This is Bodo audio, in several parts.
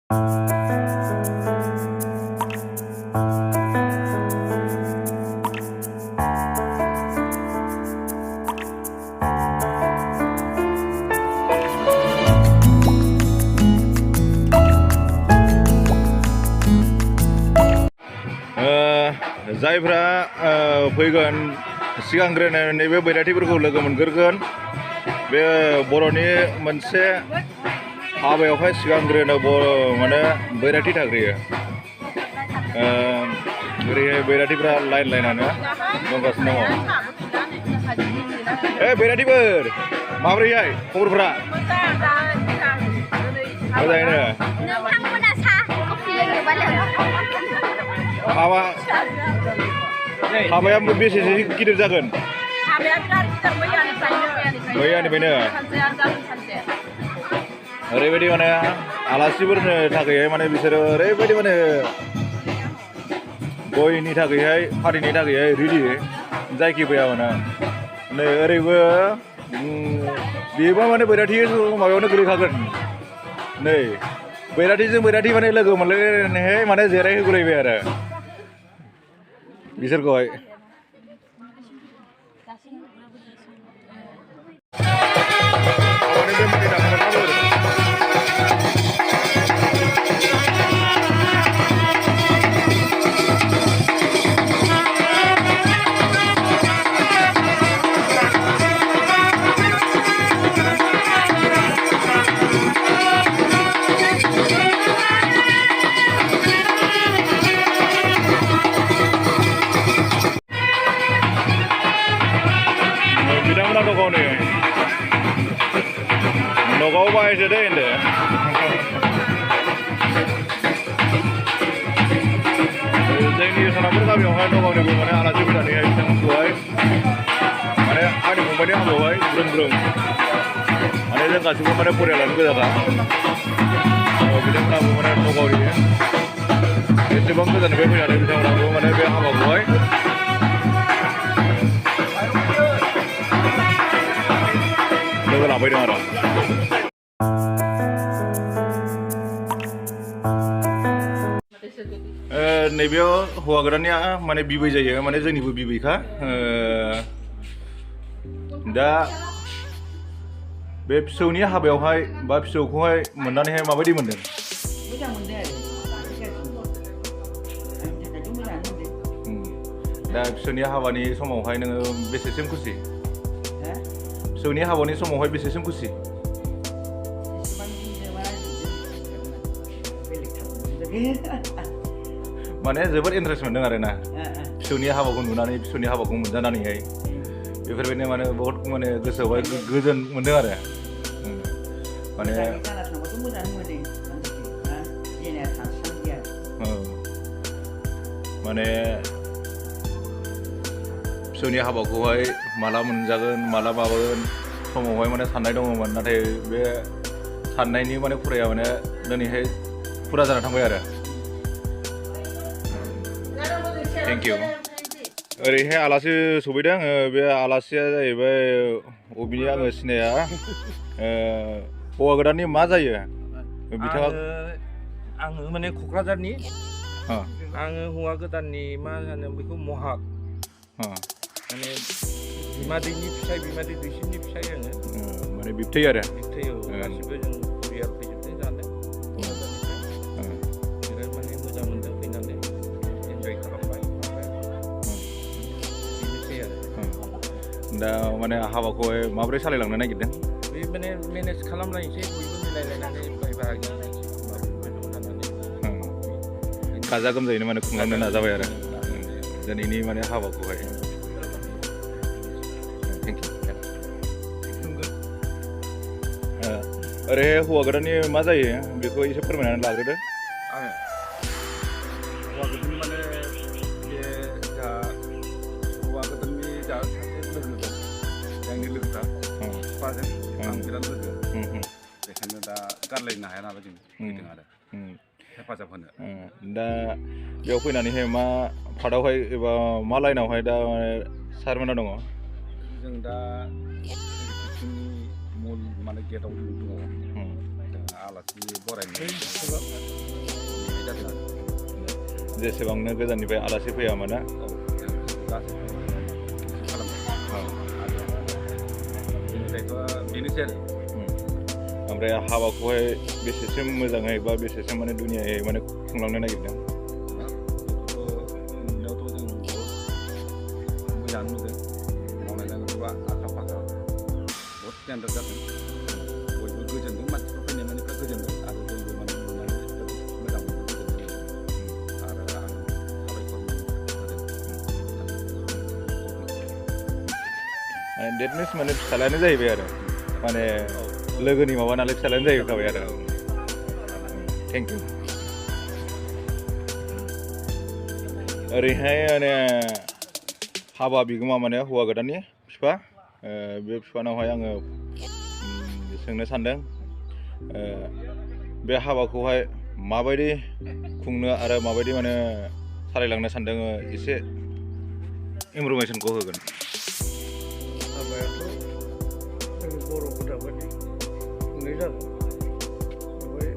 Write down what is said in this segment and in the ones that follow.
जायफ्रा फैगोन सिगांग्रो नैबे बैराथिफोरखौ लोगो मोनग्रोगोन बे बर'नि मोनसे हाबायावहाय सिगांग्रोनो माने बैराथि थाग्रोयो ओरैहाय बैराथिफ्रा लाइन लाइनानो दंगासिनो दङ बैराथिफोर माब्रैहाय खबरफ्रा मोजाङैनो हाबाया बेसेसो गिदिर जागोन हाबाया बिराद गिदिर मैयानिफ्रायनो ओरैबायदि माने आलासिफोरनो थाखायहाय माने बिसोरो ओरैबायदि माने गयनि थाखायहाय फाथैनि थाखायहाय रेडि जायखि फैया माने नै ओरैबो बेबो माने बैराथि माबायावनो गोलैखागोन नै बैराथिजों बैराथि माने लोगो मोनलायनानैहाय माने जिरायहोगुलायबाय आरो बिसोरखौहाय नगाव बाहायसो दे होनदो जोंनि सोनाबफोर गामियावहाय नगावनिबो माने आलासि फैनानैहाय बिथांमोनखौहाय माने आंनि फंबायनि हाबायावहाय ग्रोम ग्रोम माने जों गासिबो माने फरियालानो गोजाखा बिथांमोनाबो माने नगावनि एसेबां गोजाननिफ्राय फैनानै बिथांमोनाबो माने बे हाबाखौहाय लोगो लाफैदों आरो नैबेयाव हौवा गोदाननिया माने बिबै जायो माने जोंनिबो बिबैखा दा बे फिसौनि हाबायावहाय बा फिसौखौहाय मोननानैहाय माबायदि मोनदों? मोजां मोनदों आरो दा फिसौनि हाबानि समावहाय नोङो बेसेसिम खुसि? फिसौनि हाबानि समावहाय बेसेसिम खुसि? माने जोबोद इन्टारेस्ट मोनदों आरो ना फिसौनि हाबाखौ नुनानै फिसौनि हाबाखौ मोनजानानैहाय बेफोरबायदिनो माने बहुत माने गोसोआवहाय गोजोन मोनदों आरो माने माने फिसौनि हाबाखौहाय माला मोनजागोन माला माबागोन समावहाय माने साननाय दङमोन नाथाय बे साननायनि माने फुराया माने दिनैहाय फुरा जाना थांबाय आरो थेंक इउ ओरैहाय आलासि सफैदों बे आलासिया जाहैबाय अबिनि आङो सिनाया हौवा गोदाननि मा जायो बिथाङा आङो माने क'क्राझारनि आङो हौवा गोदाननि मा होनो बेखौ महाक माने बिमादैनि फिसाय बिमादै दुइसिननि फिसाय आङो माने बिबथै आरो बिबथै गासिबो जों परियाल फैजोबदों जानो बिराद माने मोजां मोनदों फैनानै एन्जय खालामबाय बेनोसै आरो दा माने हाबाखौहाय माबोरै सालायलांनो नागिरदों? बे माने मेनेज खालामलायनोसै बयबो मिलायलायनानै बाय बाहागि गाजा गोमजायैनो माने खुंलांनो नाजाबाय आरो दिनैनि माने हाबाखौहाय थेंक इउ ओरै हौवा गोदाननि मा जायो बेखौ एसे फोरमायनानै लाग्रोदो। आङो हौवा गोदाननि माने बे जा हौवा गोदाननि जा सासे लोगो दं जोंनि लोगोफ्रा बिफाजों आं बिराद लोगो बेखायनो दा गारलायनो हाया नालाय जों फैदों आरो हेफाजाब होनो दा बेयाव फैनानैहाय मा पार्टआवहाय एबा मा लाइनावहाय दा सारमोना दङ? जों दा मुल माने गेटआव दङ आलासि बरायनाय जेसेबांनो गोजाननिफ्राय आलासि फैया मानो औ गासैबो खालामो आरो बेनिफ्रायथ' बेनोसै आरो ओमफ्राय हाबाखौहाय बेसेसिम मोजाङै बा बेसेसिम माने दुनियायै माने खुंलांनो नागिरदों नुनायावथ' जों मोजाङानो नुदों मावनाय दांनायफोरा आखा फाखा बहुद स्टेन्डार्ड जादों बयबो गोजोनदों मानसिफोर फैनाय मानसिफ्रा गोजोनदों आरो जोंबो माने नुनानै जोबोद मोजां मोनदों गोजोनदों आरो आं साबायखर होदों माने डेट मिन्स माने फिसालायानो जाहैबाय आरो माने लोगोनि माबा नालाय फिसालायानो जाहैखाबाय आरो थेंक इउ ओरैहाय माने हाबा बिगोमा माने हौवा गोदाननि बिफा बे बिफानावहाय आङो सोंनो सानदों बे हाबाखौहाय माबायदि खुंनो आरो माबायदि माने सालायलांनो सानदों एसे इनफरमेसनखौ होगोन हाबायाथ' जोंनि बर'फोरा बायदि खुंनाय जादों बेवहाय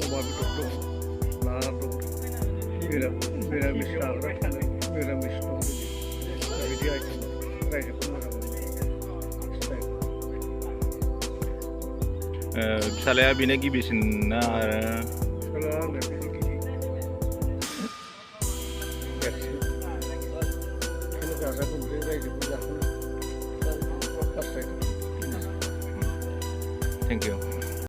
अमा बेदर दं ना दं मिरामिस जाग्रा थानाय मिरामिस दं बिदि आइटेम रायजोखौ मोजां मोनो फिसालाया बेनो गिबिसिन ना फिसाला आंनो